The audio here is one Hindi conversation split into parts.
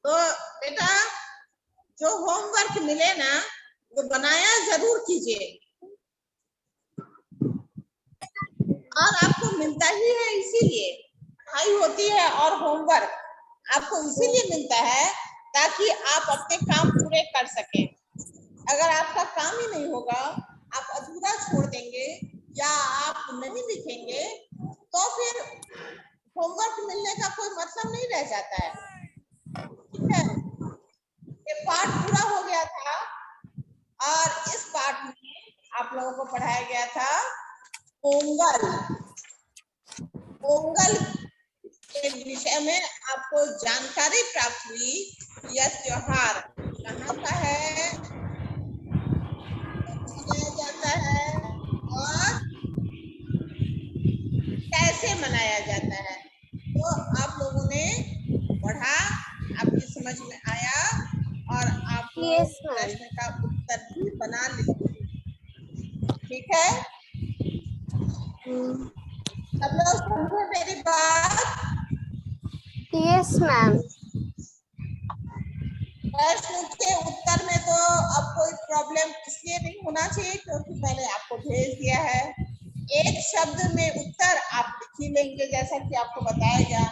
तो बेटा जो होमवर्क मिले ना वो बनाया जरूर कीजिए, और आपको मिलता ही है इसीलिए पढ़ाई होती है और होमवर्क आपको इसीलिए मिलता है ताकि आप अपने काम पूरे कर सकें। अगर आपका काम ही नहीं होगा, आप अधूरा छोड़ देंगे या आप नहीं लिखेंगे तो फिर होमवर्क मिलने का कोई मतलब नहीं रह जाता है। ठीक है, ये पाठ पूरा हो गया था और इस पाठ में आप लोगों को पढ़ाया गया था पोंगल। पोंगल के विषय में आपको जानकारी प्राप्त हुई। यह त्योहार कहाँ का है, मनाया जाता है और कैसे मनाया जाता है, तो आप लोगों ने पढ़ा, आपकी समझ में आया और आप लोग प्रश्न का उत्तर भी बना लेंगे। ठीक है, सब लोग समझे मेरी बात? Yes ma'am. प्रश्न के उत्तर में तो अब कोई प्रॉब्लम इसलिए नहीं होना चाहिए क्योंकि मैंने आपको भेज दिया है। एक शब्द में उत्तर आप लिख ही लेंगे जैसा कि आपको बताया गया।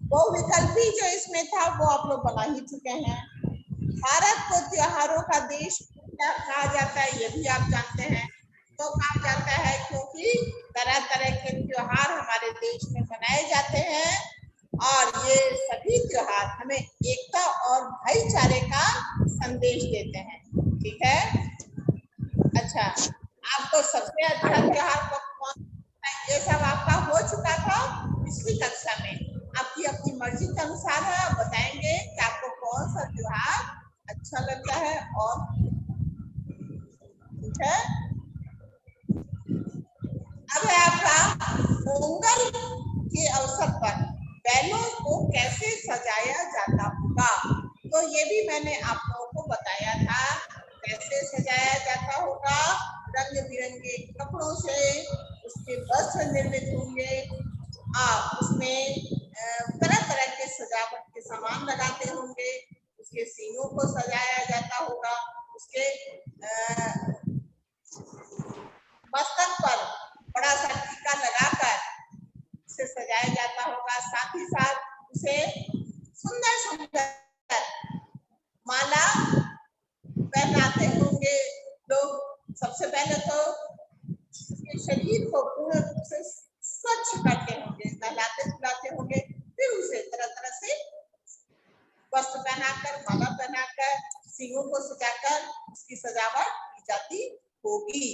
बहुविकल्पी जो इसमें था वो आप लोग बना ही चुके हैं। भारत को त्योहारों का देश क्या कहा जाता है ये भी आप जानते हैं। तो कहा जाता है क्योंकि तरह तरह के त्योहार हमारे देश में मनाए जाते हैं और ये सभी त्योहार हमें एकता और भाईचारे का संदेश देते हैं। ठीक है, अच्छा, आपको सबसे अच्छा त्योहार कौन सा है ये सब आपका हो चुका था पिछली कक्षा में। आपकी अपनी मर्जी के अनुसार है, आप बताएंगे कि आपको कौन सा त्योहार अच्छा लगता है। और ठीक है, अब है आपका पोंगल के अवसर पर बैलों को कैसे सजाया जाता होगा। तो ये भी मैंने आप लोगों को बताया था कैसे सजाया जाता होगा। रंग बिरंगे कपड़ों से उसके वस्त्र निर्मित होंगे, आप उसमें तरह तरह के सजावट के सामान लगाते होंगे, उसके सींगों को सजाया जाता होगा, उसके मस्तक पर बड़ा सा टीका लगाकर उसे सजाया जाता होगा। साथ ही साथ उसे सुंदर सुंदर माला पहनाते होंगे लोग। सबसे पहले तो उसके शरीर को पूर्ण रूप से स्वच्छ करते होंगे, नहलाते धुलाते होंगे, फिर उसे तरह तरह से वस्त्र पहनाकर, माला पहनाकर, सींगों को सजाकर उसकी सजावट की जाती होगी।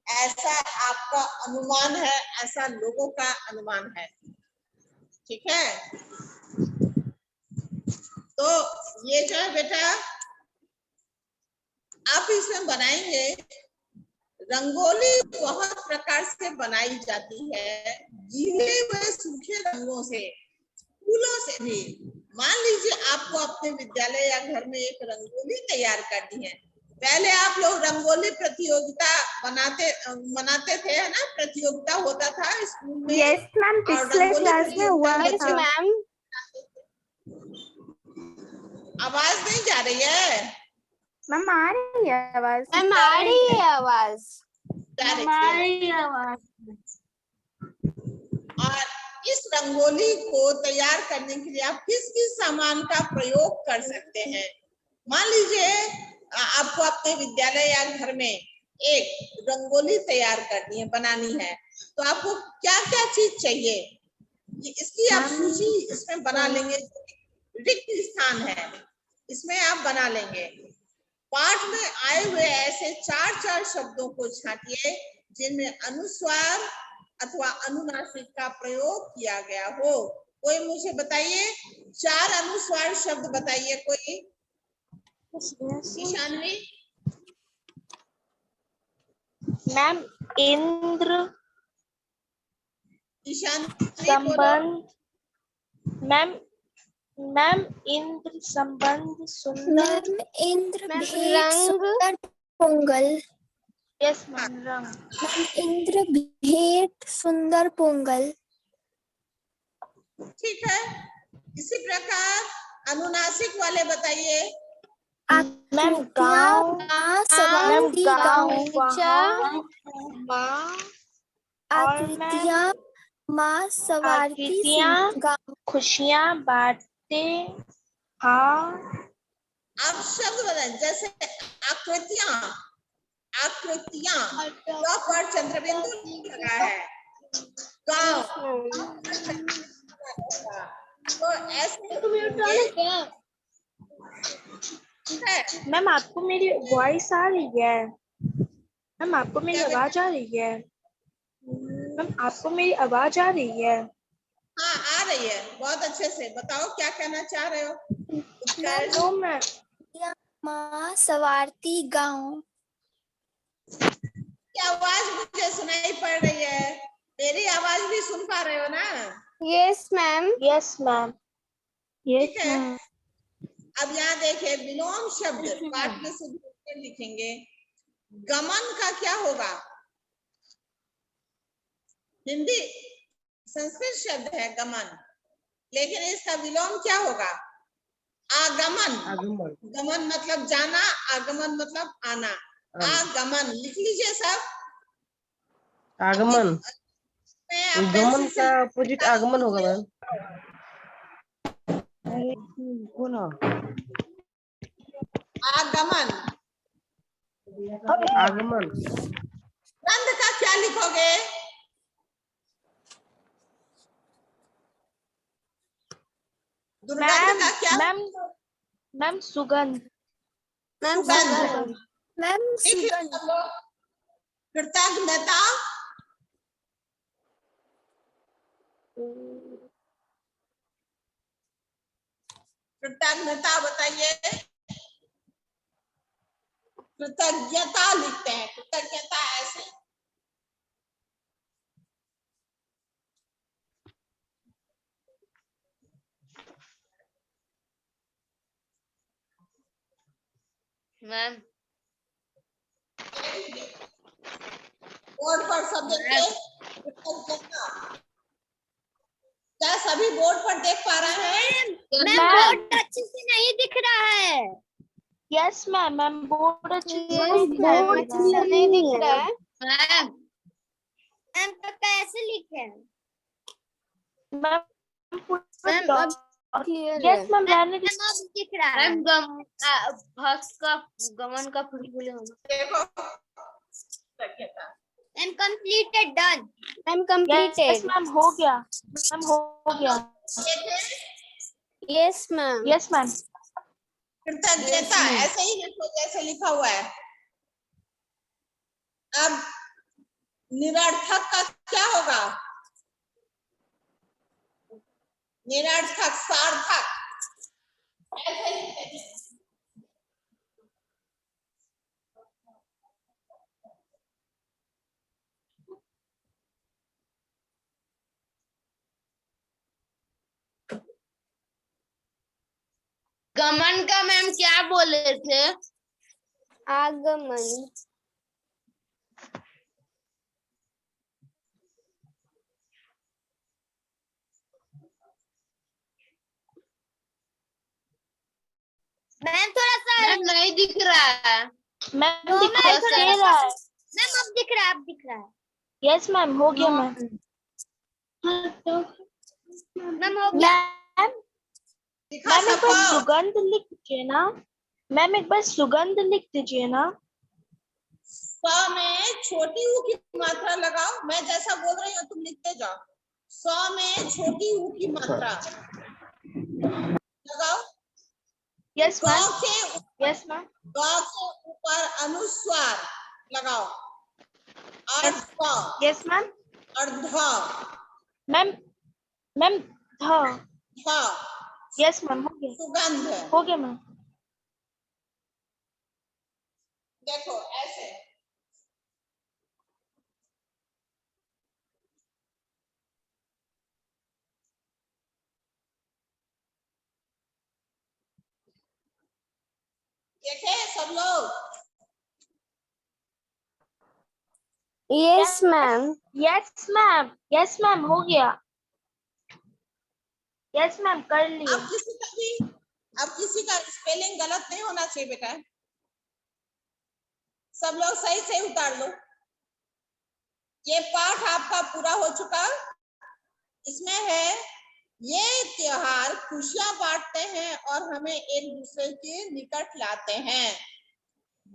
ऐसा आपका अनुमान है, ऐसा लोगों का अनुमान है। ठीक है, तो ये जो है बेटा आप इसमें बनाएंगे। रंगोली बहुत प्रकार से बनाई जाती है, गीले व सूखे रंगों से, फूलों से भी। मान लीजिए आपको अपने विद्यालय या घर में एक रंगोली तैयार करनी है। पहले आप लोग रंगोली प्रतियोगिता मनाते थे, है ना, प्रतियोगिता होता था स्कूल में। यस मैम, पिछले क्लास में हुआ था मैम। आवाज नहीं जा रही है मैम? आ रही है आवाज। मैम आ रही है आवाज। और इस रंगोली को तैयार करने के लिए आप किस किस सामान का प्रयोग कर सकते हैं। मान लीजिए आपको अपने विद्यालय या घर में एक रंगोली तैयार करनी है, बनानी है, तो आपको क्या क्या चीज चाहिए इसकी आप सूची इसमें बना लेंगे। रिक्त स्थान है इसमें आप बना लेंगे। पाठ में आए हुए ऐसे चार चार शब्दों को छांटिए जिनमें अनुस्वार अथवा अनुनासिक का प्रयोग किया गया हो। कोई मुझे बताइए, चार अनुस्वार शब्द बताइए कोई। ईशानवी। मैम इंद्र, संबंध। मैम इंद्र, संबंध, सुंदर। इंद्र, भेंट, सुंदर, पोंगल। यस मैम, रंग। इंद्र, भेंट, सुंदर, पोंगल। ठीक है, इसी प्रकार अनुनासिक वाले बताइए। मैम गाँव, मैम सवारी गाँव, गाँव, वहाँ, माँ, और मैम आकृतियाँ माँ सवारती आकृतियाँ गाँव। खुशियाँ बांटते। हाँ, अब शब्द बताए, जैसे आकृतियां, आकृतियां पर चंद्रबिंदु लगा है, गाँव तो ऐसे है। मैम आपको मेरी वॉइस आ रही है? मैम आपको मेरी क्या आवाज आ रही है? मैम आपको मेरी आवाज आ रही है? हाँ आ रही है, बहुत अच्छे से बताओ क्या कहना चाह रहे हो। उत्कर्ष, नो मैम, माँ सवारती गाँव। की आवाज मुझे सुनाई पड़ रही है, मेरी आवाज भी सुन पा रहे हो ना? Yes ma'am. यस मैम, ठीक है, अब यहाँ देखिए विलोम शब्द पाठ में से लिखेंगे। गमन का क्या होगा? हिंदी संस्कृत शब्द है गमन, लेकिन इसका विलोम क्या होगा? आगमन। गमन मतलब जाना, आगमन मतलब आना। आगमन लिख लीजिए सब। आगमन, मैं गमन का अपोजिट आगमन होगा मैम। आगमन। आगमन, गंध का क्या लिखोगे? दुर्गंध मैम का क्या? मैम सुगंध, सुगंध। मैम लिख लो सुगंध। सब लोग। कृतज्ञता, कृतज्ञता बताइए। कृतज्ञता लिखते हैं, कृतज्ञता ऐसे। मैम बोर्ड पर सब देखिए, कृतज्ञता। क्या सभी बोर्ड पर देख पा रहे हैं? मैम बोर्ड अच्छे से नहीं दिख रहा है। यस मैम, मैम बोर्ड अच्छे से यस नहीं दिखाई मैम, दे अच्छे रहा से है। नहीं दिख रहा है। मैम मैम तो कैसे लिखे? मैम मैम अब क्लियर है। यस मैम, मैंने मैम अब दिख रहा है। मैम भस का गमन का फुल बोले होना। देखो कृतज्ञता। Ma'am completed done. Ma'am yes completed. Ma'am हो गया, मैम हो गया। Yes ma'am. यस मैम, कृतज्ञता ऐसे ही लिखो जैसे लिखा हुआ है। अब निरर्थक का क्या होगा? निरर्थक, सार्थक ऐसे ही लिखेंगे। गमन का मैम क्या बोले थे? आगमन। मैम थोड़ा सा मैम नहीं दिख रहा है। मैम तो दिखाई मैम थोड़ा दे रहा है। मैम अब दिख रहा है, अब दिख रहा है। यस मैम, हो गया मैम। मैम हो गया। मैम दिखा मैम एक बार सबको। सुगंध लिख दीजिए ना। मैम एक बार सुगंध लिख दीजिए ना। स में छोटी ऊ की मात्रा लगाओ, मैं जैसा बोल रही हूँ तुम लिखते जाओ। स में छोटी ऊ की मात्रा लगाओ। यस ग मैम, के यस मैम, ग के ऊपर अनुस्वार लगाओ और ध यस मैम, और ध मैम मैम धा। ध यस मैम, हो गया, सुगंध। हो गया मैम। देखो ऐसे देखे सब लोग। Yes ma'am. Yes ma'am, yes ma'am, हो गया। यस मैम कर लिए। अब किसी का स्पेलिंग गलत नहीं होना चाहिए बेटा। सब लोग सही से उतार लो। ये पाठ आपका पूरा हो चुका। इसमें है ये त्योहार खुशियां बांटते हैं और हमें एक दूसरे के निकट लाते हैं।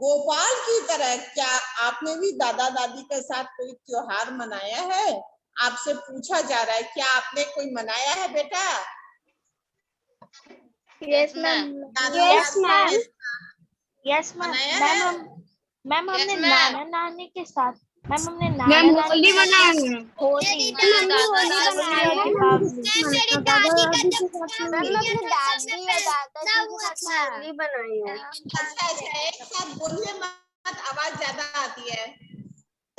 गोपाल की तरह क्या आपने भी दादा दादी के साथ कोई त्योहार मनाया है? आपसे पूछा जा रहा है, क्या आपने कोई मनाया है बेटा? Yes ma'am. Yes ma'am. Yes ma'am. मनाया मैम है? मैम हमने Yes, ma'am. नाना नानी के साथ, मैम हमने मैम नाना नानी होली के साथ मनाए हैं। होली, मैम हमने होली बनाई और है। दीपावली। मैम मैं अपने दादी और दादाजी के साथ होली बनाई है। अच्छा एक साथ बोलिए मत, आवाज ज्यादा आती है।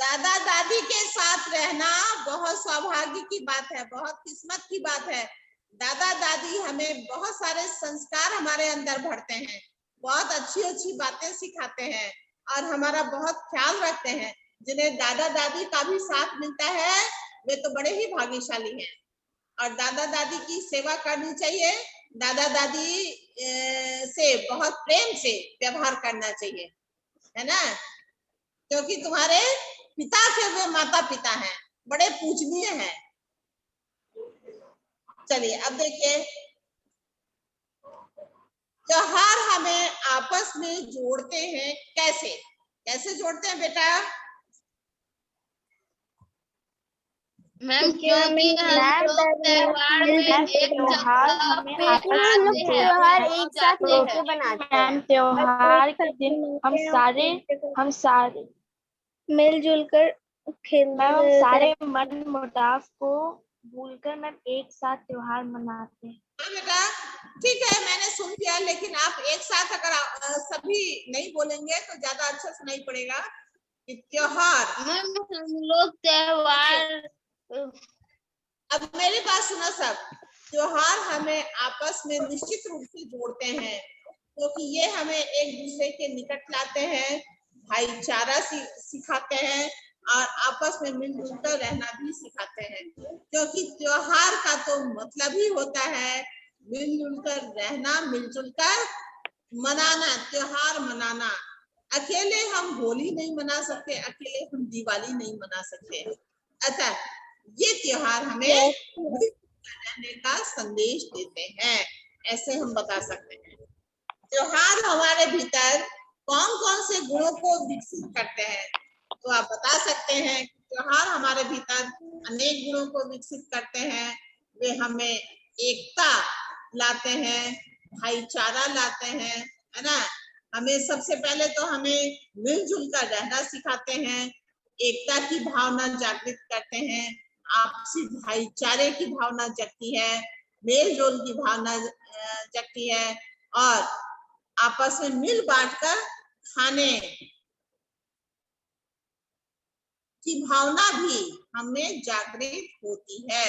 दादा दादी के साथ रहना बहुत सौभाग्य की बात है, बहुत किस्मत की बात है। दादा दादी हमें बहुत सारे संस्कार हमारे अंदर भरते हैं, बहुत अच्छी अच्छी बातें सिखाते हैं और हमारा बहुत ख्याल रखते हैं। जिन्हें दादा दादी का भी साथ मिलता है वे तो बड़े ही भाग्यशाली हैं। और दादा दादी की सेवा करनी चाहिए। दादा दादी से बहुत प्रेम से व्यवहार करना चाहिए, है ना? क्योंकि तुम्हारे पिता के वे माता पिता हैं, बड़े पूजनीय हैं। चलिए अब देखिए, त्योहार हमें आपस में जोड़ते हैं। कैसे कैसे जोड़ते हैं बेटा? मैम क्योंकि हम लोग त्योहार में एक त्योहार जगह हमें पे आपस में हम लोग आते हैं, त्योहार पहुंच एक साथ जाते हैं। मिलके बनाते हैं। मैम त्योहार के दिन हम सारे मिलजुल कर खेल मैम हम सारे मन मुटाव को भूलकर मैम एक साथ त्योहार मनाते हैं। हाँ बेटा ठीक है, मैंने सुन लिया, लेकिन आप एक साथ अगर सभी नहीं बोलेंगे तो ज्यादा अच्छा सुनाई पड़ेगा कि त्योहार। मैम हम लोग त्योहार अब मेरी बात सुनो सब। त्योहार हमें आपस में निश्चित रूप से जोड़ते हैं, क्योंकि ये हमें एक दूसरे के निकट लाते हैं, भाईचारा सिखाते हैं और आपस में मिलजुल कर रहना भी सिखाते हैं। क्योंकि त्योहार का तो मतलब ही होता है मिलजुल कर रहना, मिलजुल कर मनाना, त्योहार मनाना। अकेले हम होली नहीं मना सकते, अकेले हम दिवाली नहीं मना सकते। अच्छा, ये त्योहार हमें रहने का संदेश देते हैं, ऐसे हम बता सकते हैं। त्योहार हमारे भीतर कौन कौन से गुणों को विकसित करते हैं? तो आप बता सकते हैं कि त्योहार हमारे भीतर अनेक गुणों को विकसित करते हैं। वे हमें एकता लाते हैं, भाईचारा लाते हैं, है ना? हमें सबसे पहले तो हमें मिलजुल कर रहना सिखाते हैं, एकता की भावना जागृत करते हैं, आपसी भाईचारे की भावना जगती है, मेल जोल की भावना जगती है और आपस में मिल बांटकर खाने की भावना भी हमें जागृत होती है।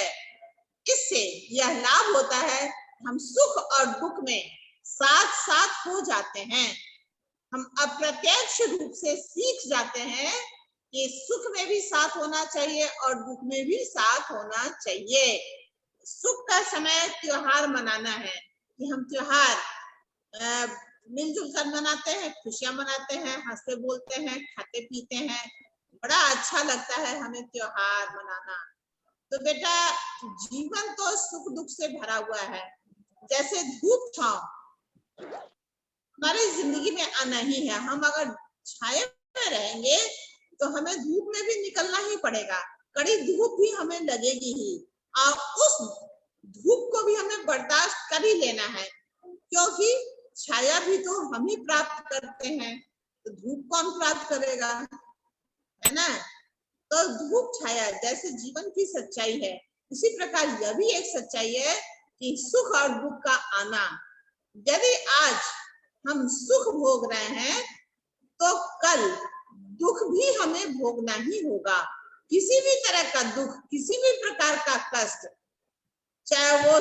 इससे यह लाभ होता है, हम सुख और दुख में साथ साथ हो जाते हैं। हम अप्रत्यक्ष रूप से सीख जाते हैं कि सुख में भी साथ होना चाहिए और दुख में भी साथ होना चाहिए। सुख का समय त्योहार मनाना है कि हम त्योहार मिलजुल कर मनाते हैं, खुशियां मनाते हैं, हंसते बोलते हैं, खाते पीते हैं, बड़ा अच्छा लगता है हमें त्योहार मनाना। तो बेटा जीवन तो सुख दुख से भरा हुआ है। जैसे धूप छांव हमारी जिंदगी में आना ही है। हम अगर छाए में रहेंगे तो हमें धूप में भी निकलना ही पड़ेगा, कड़ी धूप भी हमें लगेगी ही और उस धूप को भी हमें बर्दाश्त कर ही लेना है, क्योंकि छाया भी तो हम ही प्राप्त करते हैं, तो धूप कौन प्राप्त करेगा, है ना? तो धूप छाया जैसे जीवन की सच्चाई है, इसी प्रकार यह भी एक सच्चाई है कि सुख और दुख का आना। यदि आज हम सुख भोग रहे हैं तो कल दुख भी हमें भोगना ही होगा। किसी भी तरह का दुख, किसी भी प्रकार का कष्ट, चाहे वो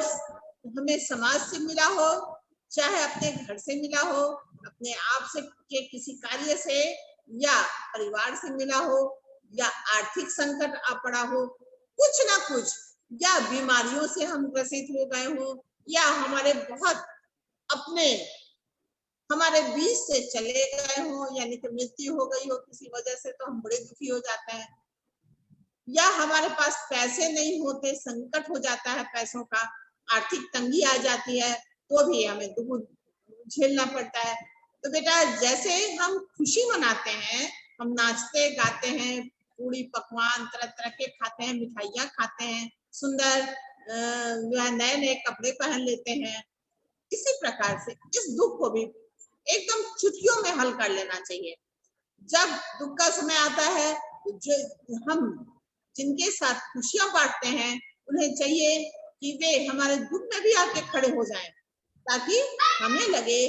हमें समाज से मिला हो, चाहे अपने घर से मिला हो, अपने आप से के किसी कार्य से या परिवार से मिला हो, या आर्थिक संकट आ पड़ा हो, कुछ ना कुछ या बीमारियों से हम ग्रसित हो गए हो, या हमारे बहुत अपने हमारे बीच से चले गए हो, यानी कि मृत्यु हो गई हो किसी वजह से, तो हम बड़े दुखी हो जाते हैं। या हमारे पास पैसे नहीं होते, संकट हो जाता है पैसों का, आर्थिक तंगी आ जाती है, तो भी हमें दुख झेलना पड़ता है। तो बेटा जैसे हम खुशी मनाते हैं, हम नाचते गाते हैं, पूरी पकवान तरह तरह के खाते हैं, मिठाइयाँ खाते हैं, सुंदर नए नए कपड़े पहन लेते हैं, इसी प्रकार से इस दुख को भी एकदम चुटकियों में हल कर लेना चाहिए। जब दुख का समय आता है, जो हम जिनके साथ खुशियां बांटते हैं, उन्हें चाहिए कि वे हमारे दुख में भी आके खड़े हो जाएं, ताकि हमें लगे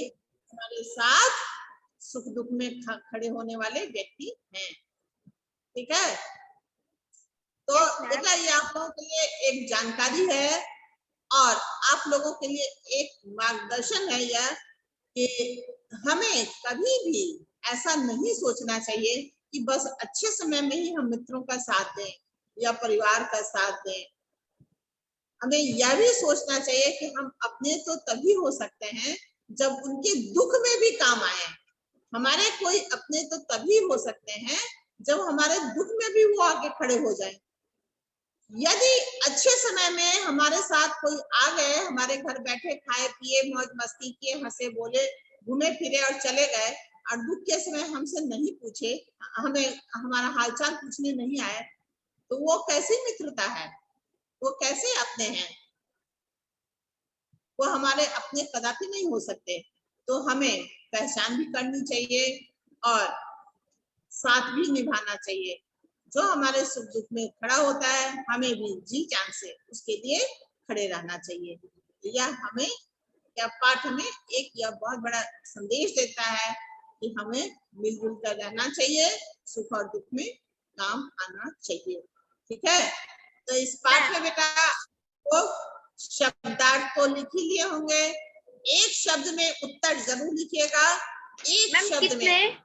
हमारे साथ सुख दुख में खड़े होने वाले व्यक्ति हैं। ठीक है, तो बेटा ये आप लोगों के लिए एक जानकारी है और आप लोगों के लिए एक मार्गदर्शन है यह कि हमें कभी भी ऐसा नहीं सोचना चाहिए कि बस अच्छे समय में ही हम मित्रों का साथ दें या परिवार का साथ दें। हमें यह भी सोचना चाहिए कि हम अपने तो तभी हो सकते हैं जब उनके दुख में भी काम आए। हमारे कोई अपने तो तभी हो सकते हैं जब हमारे दुख में भी वो आगे खड़े हो जाएं। यदि अच्छे समय में हमारे साथ कोई आ गए, हमारे घर बैठे खाए पिए मौज मस्ती किए, हंसे बोले, घूमे फिरे और चले गए, और दुख के समय हमसे नहीं पूछे, हमें हमारा हालचाल पूछने नहीं आए, तो वो कैसी मित्रता है, वो कैसे अपने हैं? वो हमारे अपने कदापि नहीं हो सकते। तो हमें पहचान भी करनी चाहिए और साथ भी निभाना चाहिए। जो हमारे सुख दुख में खड़ा होता है, हमें भी जी जान से उसके लिए खड़े रहना चाहिए। यह हमें यह पाठ हमें एक यह बहुत बड़ा संदेश देता है कि हमें मिलजुल कर रहना चाहिए, सुख और दुख में काम आना चाहिए। ठीक है, तो इस पाठ में बेटा वो शब्दार्थ तो लिख ही लिए होंगे, एक शब्द में उत्तर जरूर लिखिएगा। एक शब्द में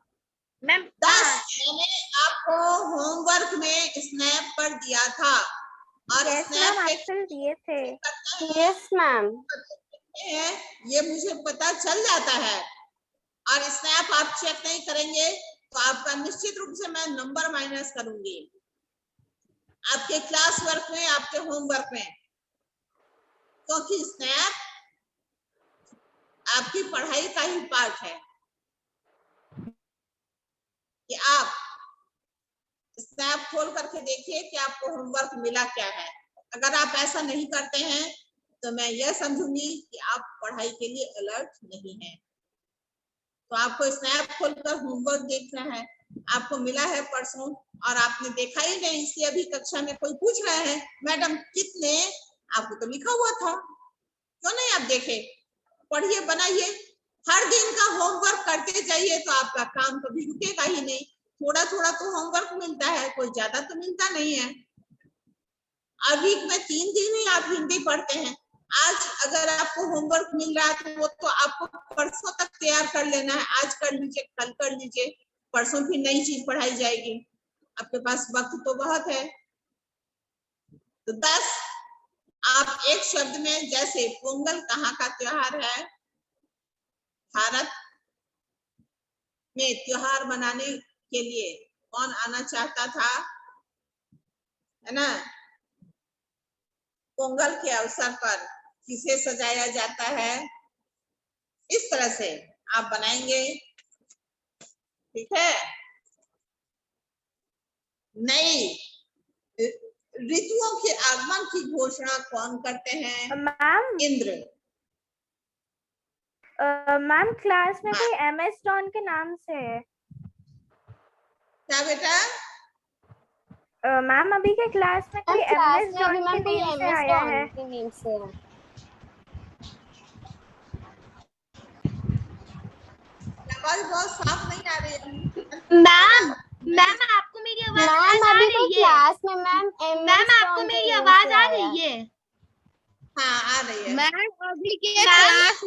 मैम 10 मैंने आपको होमवर्क में स्नैप पर दिया था, और स्नैप पे दिए थे। Yes ma'am. ये मुझे पता चल जाता है, और स्नैप आप चेक नहीं करेंगे तो आपका निश्चित रूप से मैं नंबर माइनस करूंगी आपके क्लास वर्क में, आपके होमवर्क में, क्योंकि स्नैप आपकी पढ़ाई का ही पार्ट है कि आप स्नैप खोल करके देखिए कि आपको होमवर्क मिला क्या है। अगर आप ऐसा नहीं करते हैं तो मैं यह समझूंगी कि आप पढ़ाई के लिए अलर्ट नहीं हैं। तो आपको स्नैप खोलकर होमवर्क देखना है, आपको मिला है परसों और आपने देखा ही नहीं, इसलिए अभी कक्षा में कोई पूछ रहा है मैडम कितने, आपको तो लिखा हुआ था, क्यों नहीं आप देखे? पढ़िए, बनाइए, हर दिन का होमवर्क करते जाइए तो आपका काम कभी रुकेगा ही नहीं। थोड़ा थोड़ा तो होमवर्क मिलता है, कोई ज्यादा तो मिलता नहीं है। अभी में 3 दिन ही आप हिंदी पढ़ते हैं, आज अगर आपको होमवर्क मिल रहा है तो वो तो आपको परसों तक तैयार कर लेना है। आज कर लीजिए, कल कर लीजिए, परसों फिर नई चीज पढ़ाई जाएगी, आपके पास वक्त तो बहुत है। तो 10 आप एक शब्द में, जैसे पोंगल कहाँ का त्योहार है? भारत में त्योहार मनाने के लिए कौन आना चाहता था, है ना? पोंगल के अवसर पर किसे सजाया जाता है? इस तरह से आप बनाएंगे। ठीक है, नई ऋतुओं के आगमन की घोषणा कौन करते हैं? मैम इंद्र। मैम क्लास में कोई MS डॉन के नाम से है। क्या बेटा? मैम अभी के क्लास में कोई MS डॉन के नेम से आया है। आवाज बहुत साफ नहीं आ रही है। मैम आपको मेरी आवाज आ रही है? क्लास में मैम आपको मेरी आवाज आ रही है? हाँ, आ रही है। मैम अभी के क्लास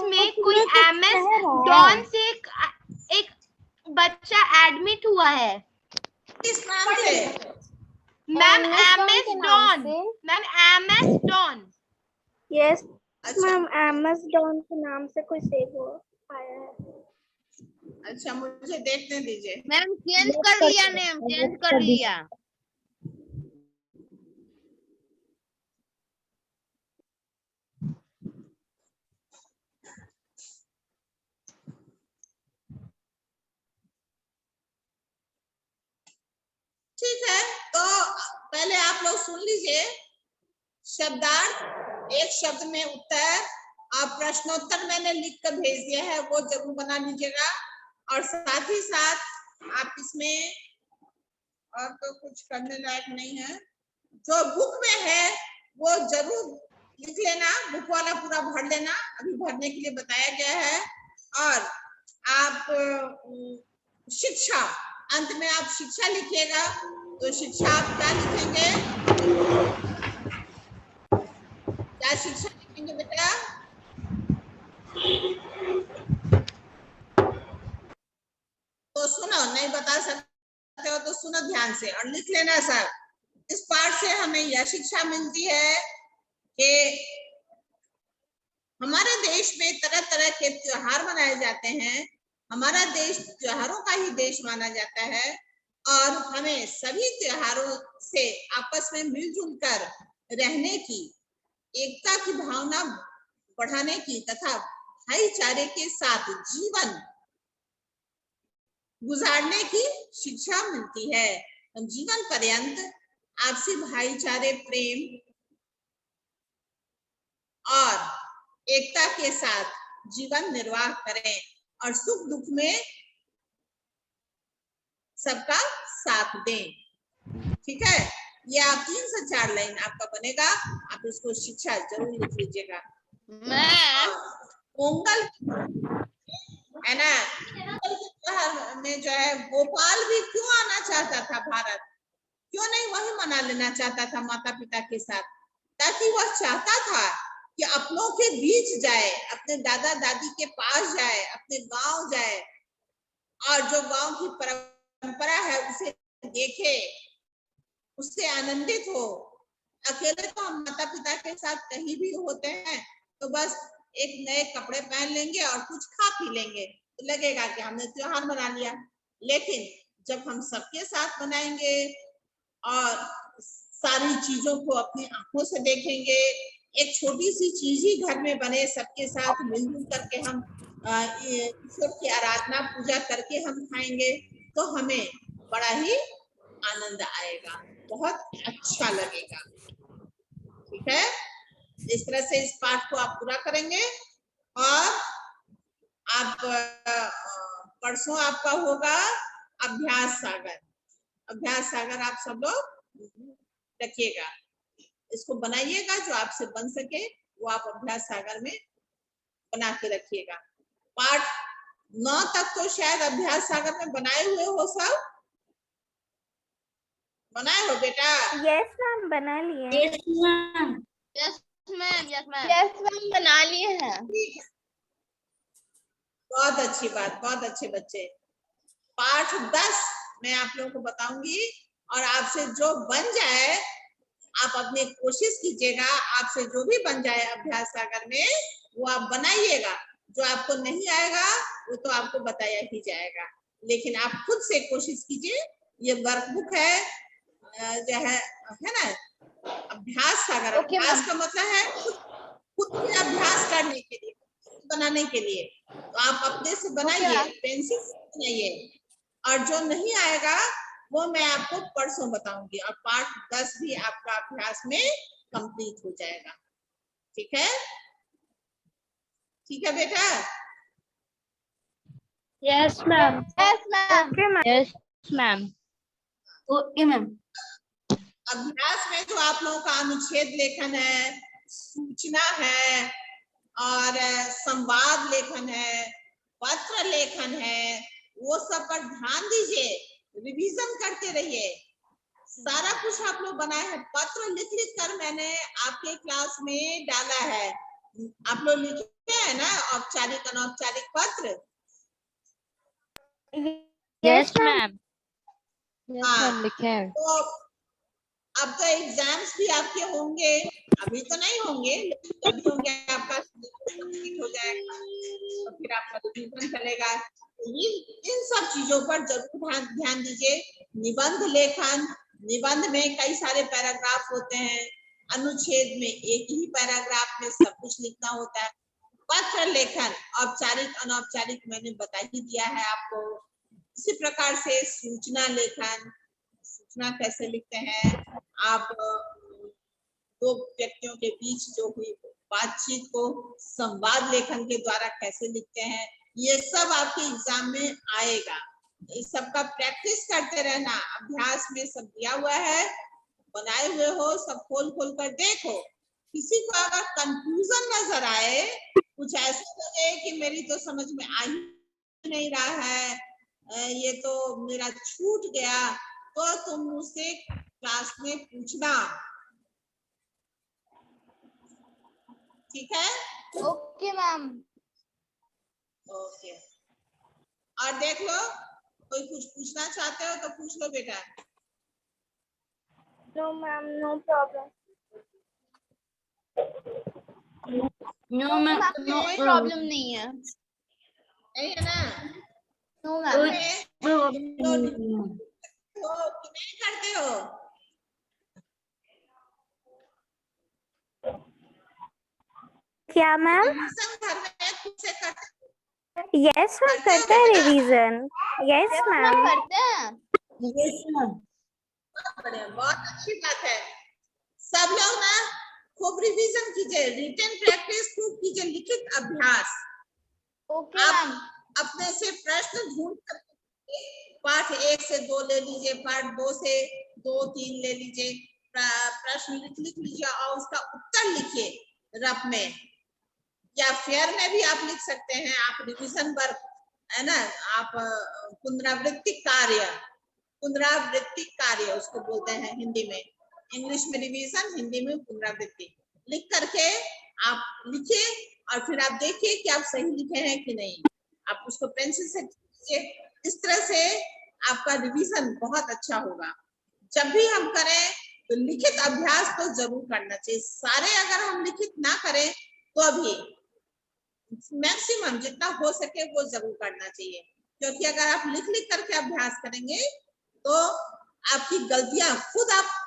में कोई MS डॉन से एक बच्चा एडमिट हुआ है। किस नाम से? मैम एम MS के नाम डॉन, से। Ma'am MS Don. यस अच्छा मैम, MS डॉन के नाम से कोई सेव हो आया है। अच्छा, मुझे देखने दीजिए। मैम चेंज कर लिया, नेम चेंज कर लिया। ठीक है, तो पहले आप लोग सुन लीजिए शब्दार्थ, एक शब्द में उत्तर, और प्रश्नोत्तर मैंने लिख कर भेज दिया है, वो जरूर बना लीजिएगा। और साथ ही साथ आप इसमें और तो कुछ करने लायक नहीं है, जो बुक में है वो जरूर लिख लेना, बुक वाला पूरा भर लेना, अभी भरने के लिए बताया गया है। और आप शिक्षा, अंत में आप शिक्षा लिखिएगा, तो शिक्षा आप क्या लिखेंगे, क्या शिक्षा लिखेंगे बेटा? तो सुनो, नहीं बता सकते हो तो सुनो ध्यान से और लिख लेना सर। इस पाठ से हमें यह शिक्षा मिलती है कि हमारे देश में तरह तरह के त्योहार मनाए जाते हैं। हमारा देश त्योहारों का ही देश माना जाता है, और हमें सभी त्योहारों से आपस में मिलजुल कर रहने की, एकता की भावना बढ़ाने की तथा भाईचारे के साथ जीवन गुजारने की शिक्षा मिलती है। हम जीवन पर्यंत आपसी भाईचारे, प्रेम और एकता के साथ जीवन निर्वाह करें और सुख दुख में सबका साथ दें। ठीक है, ये आप 3 से 4 लाइन आपका बनेगा, आप इसको शिक्षा जरूर लिख लीजिएगा। पोंगल है ना, पोंगल के त्योहार में जो है गोपाल भी क्यों आना चाहता था भारत, क्यों नहीं वही मना लेना चाहता था माता पिता के साथ? ताकि वह चाहता था कि अपनों के बीच जाए, अपने दादा दादी के पास जाए, अपने गांव जाए, और जो गांव की परंपरा है उसे देखे, उससे आनंदित हो। अकेले तो हम माता पिता के साथ कहीं भी होते हैं तो बस एक नए कपड़े पहन लेंगे और कुछ खा पी लेंगे, तो लगेगा कि हमने त्योहार मना लिया। लेकिन जब हम सबके साथ मनाएंगे और सारी चीजों को अपनी आंखों से देखेंगे, एक छोटी सी चीज ही घर में बने, सबके साथ मिलजुल करके हम ईश्वर की आराधना पूजा करके हम खाएंगे, तो हमें बड़ा ही आनंद आएगा, बहुत अच्छा लगेगा। ठीक है, इस तरह से इस पाठ को आप पूरा करेंगे। और आप परसों आपका होगा अभ्यास सागर। अभ्यास सागर आप सब लोग रखिएगा, इसको बनाइएगा, जो आपसे बन सके वो आप अभ्यास सागर में बना के रखिएगा। पाठ 9 तक तो शायद अभ्यास सागर में बनाए हुए हो, सब बनाए हो बेटा? यस मैम, बना लिए। Yes ma'am, yes ma'am, yes ma'am, yes ma'am, बना लिए हैं। बहुत अच्छी बात, बहुत अच्छे बच्चे। पाठ 10 मैं आप लोगों को बताऊंगी, और आपसे जो बन जाए आप अपनी कोशिश कीजिएगा, आपसे जो भी बन जाए अभ्यास सागर में वो आप बनाइएगा। जो आपको नहीं आएगा वो तो आपको बताया ही जाएगा, लेकिन आप खुद से कोशिश कीजिए। ये वर्कबुक है जो है ना, अभ्यास सागर। अभ्यास का मतलब है खुद से अभ्यास करने के लिए, बनाने के लिए। तो आप अपने से बनाइए, पेंसिल से बनाइए, और जो नहीं आएगा वो मैं आपको परसों बताऊंगी, और पाठ 10 भी आपका अभ्यास में कंप्लीट हो जाएगा। ठीक है, ठीक है बेटा? Yes ma'am, yes ma'am, okay ma'am. Yes ma'am, okay ma'am. अभ्यास में जो आप लोगों का अनुच्छेद लेखन है, सूचना है, और संवाद लेखन है, पत्र लेखन है, वो सब पर ध्यान दीजिए, रिवीजन करते रहिए। सारा कुछ आप लोग बनाए हैं, पत्र लिख लिख कर मैंने आपके क्लास में डाला है। आप लोग लिखे हैं ना औपचारिक अनौपचारिक पत्र? यस मैम, हाँ, लिखे हैं। तो अब तो एग्जाम्स भी आपके होंगे, अभी तो नहीं होंगे लेकिन जब भी होंगे आपका कंप्लीट हो जाएगा तो फिर आपका रिवीजन चलेगा। इन सब चीजों पर जरूर ध्यान दीजिए। निबंध लेखन, निबंध में कई सारे पैराग्राफ होते हैं, अनुच्छेद में एक ही पैराग्राफ में सब कुछ लिखना होता है। पत्र लेखन औपचारिक अनौपचारिक मैंने बता ही दिया है आपको। इसी प्रकार से सूचना लेखन, सूचना कैसे लिखते हैं आप, दो व्यक्तियों के बीच जो हुई बातचीत को संवाद लेखन के द्वारा कैसे लिखते हैं, ये सब आपके एग्जाम में आएगा। इस सब का प्रैक्टिस करते रहना, अभ्यास में सब दिया हुआ है, बनाए हुए हो, सब खोल खोल कर देखो। किसी को अगर कंफ्यूजन नजर आए, कुछ ऐसा लगे कि मेरी तो समझ में आ ही नहीं रहा है, ये तो मेरा छूट गया, तो तुम मुझसे क्लास में पूछना, ठीक है? Okay ma'am. ओके, और देख लो कोई कुछ पूछना चाहते हो तो पूछ लो बेटा। No ma'am, no problem. No ma'am, no कोई प्रॉब्लम नहीं है। नहीं है ना? No ma'am. तो नहीं करते हो? क्या मैम? रिवीजन घर में खुद से करते यस मैम, करता है रिवीजन। Yes ma'am. करते हैं। बढ़िया, बहुत अच्छी बात है। सब लोग ना खूब रिवीजन कीजिए, रिटन प्रैक्टिस खूब कीजिए, लिखित अभ्यास। ओके आप मैम। अपने से प्रश्न ढूंढ कर पाठ 1 से 2 ले लीजिए, पाठ 2 से 2-3 ले लीजिए, प्रश्न लिख लीजिए और उसका उत्तर लिखिए रफ में, या फेयर में भी आप लिख सकते हैं। आप रिवीजन वर्क है ना, आप पुनरावृत्ति कार्य उसको बोलते हैं हिंदी में, इंग्लिश में रिवीजन, हिंदी में पुनरावृत्ति। लिख करके आप लिखिए और फिर आप देखिए कि आप सही लिखे हैं कि नहीं। आप उसको पेंसिल से कीजिए, इस तरह से आपका रिवीजन बहुत अच्छा होगा। जब भी हम करें तो लिखित अभ्यास तो जरूर करना चाहिए। सारे अगर हम लिखित ना करें तो भी मैक्सिमम जितना हो सके वो जरूर करना चाहिए, क्योंकि अगर आप लिख लिख करके अभ्यास करेंगे तो आपकी गलतियां आप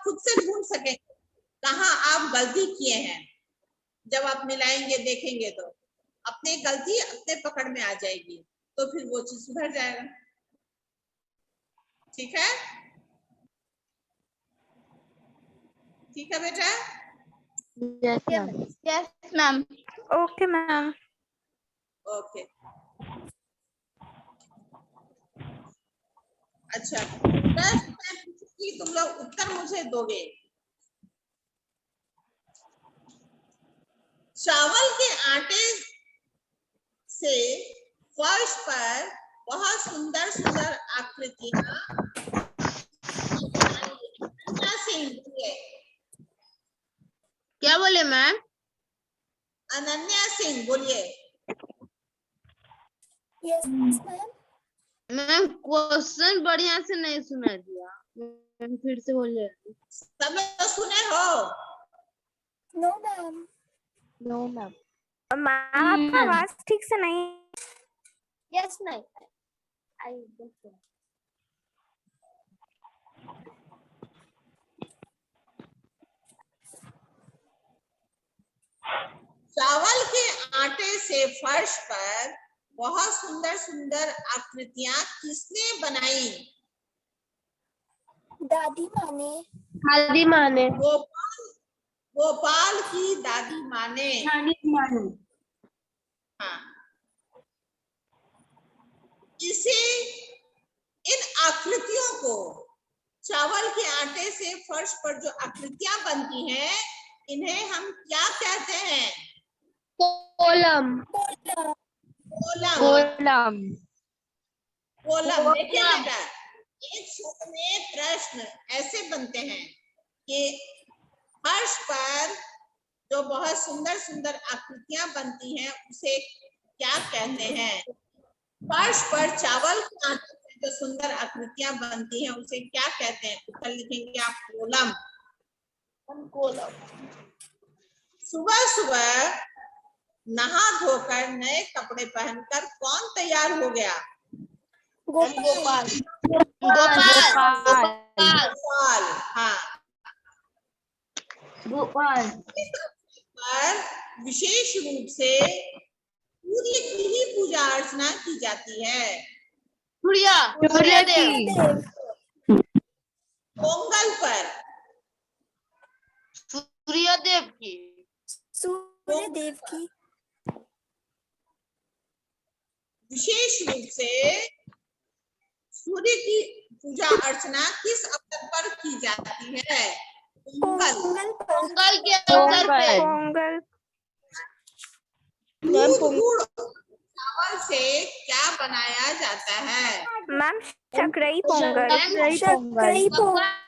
खुद से ढूंढ सकेंगे कहाँ आप गलती किए हैं। जब आप मिलाएंगे देखेंगे तो अपनी गलती अपने पकड़ में आ जाएगी, तो फिर वो चीज सुधर जाएगा। ठीक है? ठीक है बेटा? Yes ma'am. Okay ma'am. Okay, अच्छा, प्रश्न मैं पूछूंगी, तुम लोग उत्तर मुझे दोगे। चावल के आटे से फर्श पर बहुत सुंदर सुंदर आकृतियां, क्या बोले मैम? अनन्या सिंह बोलिए। Yes ma'am. मैम क्वेश्चन बढ़िया से नहीं सुना दिया, मैम फिर से बोलिए। सब लोग सुने हो? No ma'am. No ma'am. Ma'am आपका आवाज ठीक से नहीं। यस नहीं। आई चावल के आटे से फर्श पर बहुत सुंदर सुंदर आकृतियां किसने बनाई? दादी माँ ने। दादी माँ ने। गोपाल की दादी माँ ने। हाँ, इसे, इन आकृतियों को, चावल के आटे से फर्श पर जो आकृतियां बनती हैं, इन्हें हम क्या कहते हैं? कोलम। कोलम। कोलम। देखिए बेटा, एक शब्द में प्रश्न ऐसे बनते हैं कि फर्श पर जो बहुत सुंदर सुंदर आकृतियां बनती हैं उसे क्या कहते हैं? फर्श पर चावल के आटे से जो सुंदर आकृतियां बनती हैं उसे क्या कहते हैं? उत्तर लिखेंगे आप कोलम। सुबह सुबह नहा धोकर नए कपड़े पहनकर कौन तैयार हो गया? गोपाल। गोपाल। हाँ। पर विशेष रूप से सूर्य की ही पूजा अर्चना की जाती है। सूर्यदेव। पोंगल पर सूर्यदेव की विशेष रूप से सूर्य की पूजा अर्चना किस अवसर पर की जाती है? पोंगल के अवसर पे। पोंगल। दूध गुड़ चावल से क्या बनाया जाता है? मैम शकरई पोंगल। शकरई पोंगल।